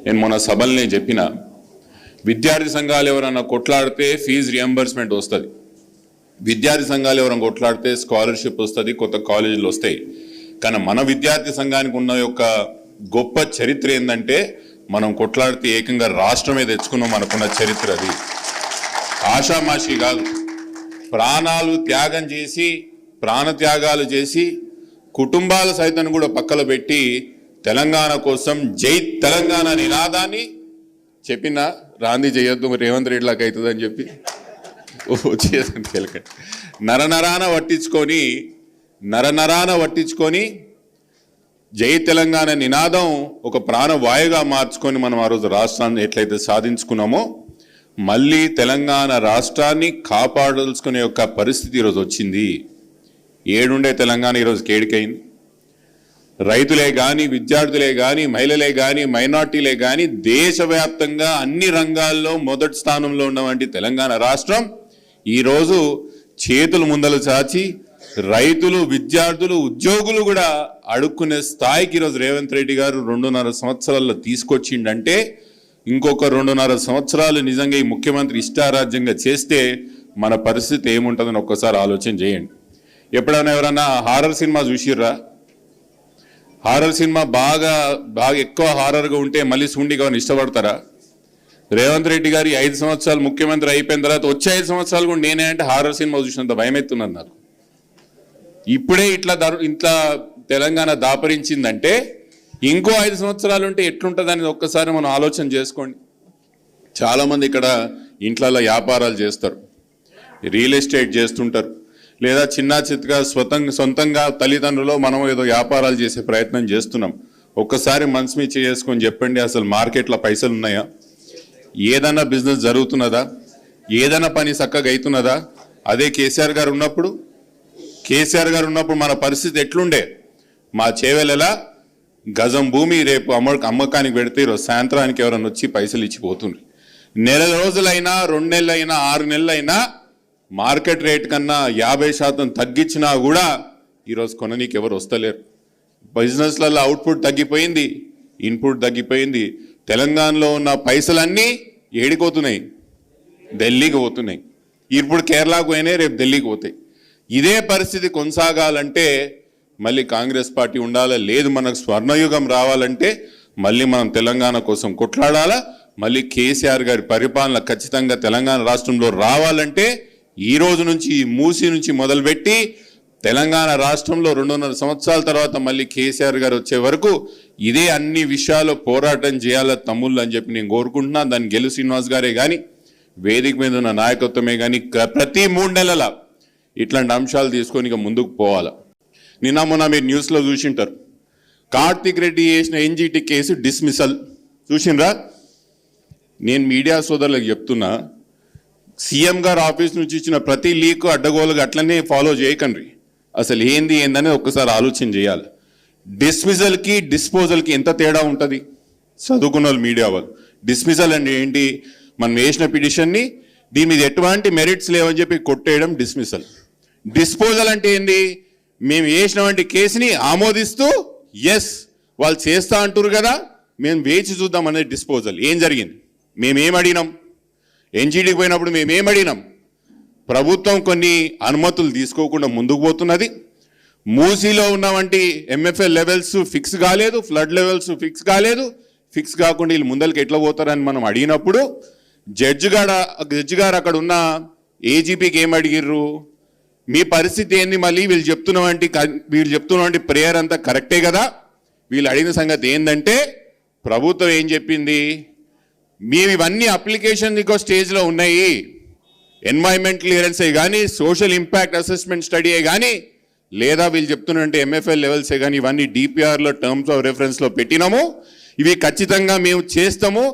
నేను మొన్న సభల్ని చెప్పిన విద్యార్థి సంఘాలు ఎవరన్నా కొట్లాడితే ఫీజు రియంబర్స్మెంట్ వస్తుంది, విద్యార్థి సంఘాలు ఎవరైనా కొట్లాడితే స్కాలర్షిప్ వస్తుంది, కొత్త కాలేజీలు వస్తాయి. కానీ మన విద్యార్థి సంఘానికి ఉన్న యొక్క గొప్ప చరిత్ర ఏంటంటే మనం కొట్లాడితే ఏకంగా రాష్ట్రమే తెచ్చుకున్నాం. మనకున్న చరిత్ర అది ఆషామాషి కాదు. ప్రాణాలు త్యాగం చేసి ప్రాణత్యాగాలు చేసి కుటుంబాల సైతం కూడా పక్కలో పెట్టి తెలంగాణ కోసం జై తెలంగాణ నినాదాన్ని చెప్పిన రాంది చేయొద్దు రేవంత్ రెడ్డిలాగా అవుతుందని చెప్పి నరనరాన పట్టించుకొని జై తెలంగాణ నినాదం ఒక ప్రాణవాయుగా మార్చుకొని మనం ఆ రోజు రాష్ట్రాన్ని ఎట్లయితే సాధించుకున్నామో మళ్ళీ తెలంగాణ రాష్ట్రాన్ని కాపాడాల్సుకునే యొక్క పరిస్థితి ఈరోజు వచ్చింది. ఏడుండే తెలంగాణ ఈరోజు కేడికైంది. రైతులే కానీ, విద్యార్థులే కానీ, మహిళలే కానీ, మైనార్టీలే కానీ దేశవ్యాప్తంగా అన్ని రంగాల్లో మొదటి స్థానంలో ఉన్నటువంటి తెలంగాణ రాష్ట్రం ఈరోజు చేతులు ముందలు చాచి రైతులు, విద్యార్థులు, ఉద్యోగులు కూడా అడుక్కునే స్థాయికి ఈరోజు రేవంత్ రెడ్డి గారు 2.5 సంవత్సరాల్లో తీసుకొచ్చిండంటే ఇంకొక 2.5 సంవత్సరాలు నిజంగా ఈ ముఖ్యమంత్రి ఇష్టారాజ్యంగా చేస్తే మన పరిస్థితి ఏముంటుందని ఒక్కసారి ఆలోచన చేయండి. ఎప్పుడైనా ఎవరన్నా హారర్ సినిమా చూసిర్రా? హారర్ సినిమా బాగా ఎక్కువ హారర్గా ఉంటే మళ్ళీ సూండిగా ఇష్టపడతారా? రేవంత్ రెడ్డి గారి 5 సంవత్సరాలు ముఖ్యమంత్రి అయిపోయిన తర్వాత వచ్చే 5 సంవత్సరాలు కూడా నేనే అంటే హారర్ సినిమా చూసినంత భయమెత్తున్నారు నాకు. ఇప్పుడే ఇట్లా తెలంగాణ దాపరించిందంటే ఇంకో 5 సంవత్సరాలు ఉంటే ఎట్లుంటుందని ఒక్కసారి మనం ఆలోచన చేసుకోండి. చాలామంది ఇక్కడ ఇంట్లలో వ్యాపారాలు చేస్తారు, రియల్ ఎస్టేట్ చేస్తుంటారు, లేదా చిన్న చిత్తగా సొంతంగా తల్లిదండ్రులు మనం ఏదో వ్యాపారాలు చేసే ప్రయత్నం చేస్తున్నాం. ఒక్కసారి మనసు మీద చేసుకొని చెప్పండి, అసలు మార్కెట్లో పైసలు ఉన్నాయా? ఏదైనా బిజినెస్ జరుగుతున్నదా? ఏదైనా పని చక్కగా అవుతున్నదా? అదే కేసీఆర్ గారు ఉన్నప్పుడు మన పరిస్థితి ఎట్లుండే? మా చేవెలలా గజం భూమి రేపు అమ్మకానికి పెడితే ఈరోజు సాయంత్రానికి ఎవరైనా వచ్చి పైసలు ఇచ్చిపోతుంది. నెల రోజులైనా, 2 నెలలైనా, 6 నెలలైనా మార్కెట్ రేట్ కన్నా 50% తగ్గించినా కూడా ఈరోజు కొననీకి ఎవరు వస్తలేరు. బిజినెస్లలో అవుట్పుట్ తగ్గిపోయింది, ఇన్పుట్ తగ్గిపోయింది. తెలంగాణలో ఉన్న పైసలన్నీ ఏడిపోతున్నాయి, ఢిల్లీకి పోతున్నాయి. ఇప్పుడు కేరళకు పోయినాయి, రేపు ఢిల్లీకి పోతాయి. ఇదే పరిస్థితి కొనసాగాలంటే మళ్ళీ కాంగ్రెస్ పార్టీ ఉండాలా? లేదు, మనకు స్వర్ణయుగం రావాలంటే మళ్ళీ మనం తెలంగాణ కోసం కొట్లాడాలా. మళ్ళీ కేసీఆర్ గారి పరిపాలన ఖచ్చితంగా తెలంగాణ రాష్ట్రంలో రావాలంటే ఈ రోజు నుంచి, మూసి నుంచి మొదలుపెట్టి తెలంగాణ రాష్ట్రంలో 2.5 సంవత్సరాల తర్వాత మళ్ళీ కేసీఆర్ గారు వచ్చే వరకు ఇదే అన్ని విషయాల్లో పోరాటం చేయాలా తమ్ముళ్ళు అని చెప్పి నేను కోరుకుంటున్నా. దాన్ని గెలు శ్రీనివాస్ గారే కానీ, వేదిక మీద ఉన్న నాయకత్వమే కానీ ప్రతి 3 నెలల ఇట్లాంటి అంశాలు తీసుకొని ఇక ముందుకు పోవాలా. నిన్న మొన్న మీరు న్యూస్లో చూసింటారు, కార్తిక్ రెడ్డి చేసిన ఎన్జిటి కేసు డిస్మిసల్ చూసిండ్రా? నేను మీడియా సోదరులకు చెప్తున్నా, సీఎం గారు ఆఫీస్ నుంచి ఇచ్చిన ప్రతి లీక్ అడ్డగోలుగా అట్లనే ఫాలో చేయకండి. అసలు ఏందని ఒక్కసారి ఆలోచన చేయాలి. డిస్మిసల్కి డిస్పోజల్కి ఎంత తేడా ఉంటుంది? చదువుకున్న వాళ్ళు, మీడియా వాళ్ళు. డిస్మిసల్ అంటే ఏంటి? మనం వేసిన పిటిషన్ని దీని మీద ఎటువంటి మెరిట్స్ లేవని చెప్పి కొట్టేయడం డిస్మిసల్. డిస్పోజల్ అంటే ఏంటి? మేము వేసినటువంటి కేసుని ఆమోదిస్తూ ఎస్ వాళ్ళు చేస్తా అంటారు కదా, మేము వేచి చూద్దాం అనేది డిస్పోజల్. ఏం జరిగింది? మేమేం అడిగినాం? ఎన్జీడీకి పోయినప్పుడు మేమేం అడిగినాం? ప్రభుత్వం కొన్ని అనుమతులు తీసుకోకుండా ముందుకు పోతున్నది. మూసీలో ఉన్నవంటి ఎంఎఫ్ఎల్ లెవెల్స్ ఫిక్స్ కాలేదు, ఫ్లడ్ లెవెల్స్ ఫిక్స్ కాలేదు. ఫిక్స్ కాకుండా వీళ్ళు ముందరికి ఎట్లా పోతారని మనం అడిగినప్పుడు జడ్జి గారు అక్కడ ఉన్న ఏజీపీకి ఏం అడిగిర్రు? మీ పరిస్థితి ఏంది? మళ్ళీ వీళ్ళు చెప్తున్నటువంటి ప్రేయర్ అంతా కరెక్టే కదా? వీళ్ళు అడిగిన సంగతి ఏంటంటే ప్రభుత్వం ఏం చెప్పింది? మేము ఇవన్నీ అప్లికేషన్ ఇంకో స్టేజ్లో ఉన్నాయి, ఎన్వైరన్మెంట్ క్లియరెన్సే కానీ, సోషల్ ఇంపాక్ట్ అసెస్మెంట్ స్టడీయే కానీ, లేదా వీళ్ళు చెప్తున్నట్టు ఎంఎఫ్ఎల్ లెవెల్సే కానీ ఇవన్నీ డిపిఆర్లో టర్మ్స్ ఆఫ్ రెఫరెన్స్లో పెట్టినాము, ఇవి ఖచ్చితంగా మేము చేస్తాము,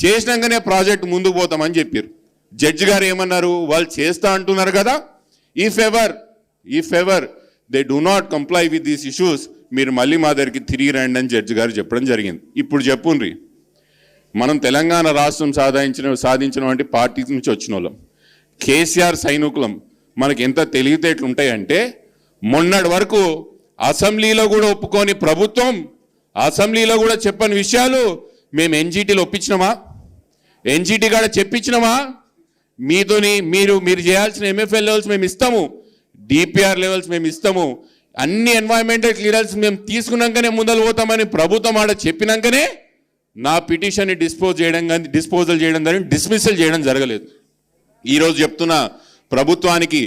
చేసినాకనే ప్రాజెక్ట్ ముందుకు పోతామని చెప్పారు. జడ్జి గారు ఏమన్నారు? వాళ్ళు చేస్తా అంటున్నారు కదా, if ever they do not comply with these issues మీరు మళ్ళీ మా దగ్గరికి తిరిగి రండి అని జడ్జి గారు చెప్పడం జరిగింది. ఇప్పుడు చెప్పుండ్రి, మనం తెలంగాణ రాష్ట్రం సాధించిన వంటి పార్టీ నుంచి వచ్చిన వాళ్ళం, కేసీఆర్ సైనికులం. మనకి ఎంత తెలివితేటలు ఉంటాయంటే మొన్నటి వరకు అసెంబ్లీలో కూడా ఒప్పుకొని ప్రభుత్వం అసెంబ్లీలో కూడా చెప్పని విషయాలు మేము ఎన్జిటీలో ఒప్పించినామా? ఎన్జిటీ కాడ చెప్పించినామా? మీతోని మీరు చేయాల్సిన ఎంఎఫ్ఎల్ లెవెల్స్ మేము ఇస్తాము, డిపిఆర్ లెవెల్స్ మేము ఇస్తాము, అన్ని ఎన్వైరన్మెంటల్ క్లియరెన్స్ మేము తీసుకున్నాకనే ముందలు పోతామని ప్రభుత్వం ఆడ చెప్పినాకనే నా పిటిషన్ని డిస్పోజల్ చేయడం కానీ డిస్మిసల్ చేయడం జరగలేదు. ఈరోజు చెప్తున్నా ప్రభుత్వానికి,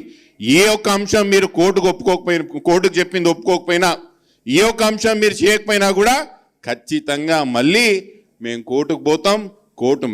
ఏ ఒక్క అంశం మీరు కోర్టుకు చెప్పింది ఒప్పుకోకపోయినా, ఏ ఒక్క అంశం మీరు చేయకపోయినా కూడా ఖచ్చితంగా మళ్ళీ మేము కోర్టుకు పోతాం. కోర్టు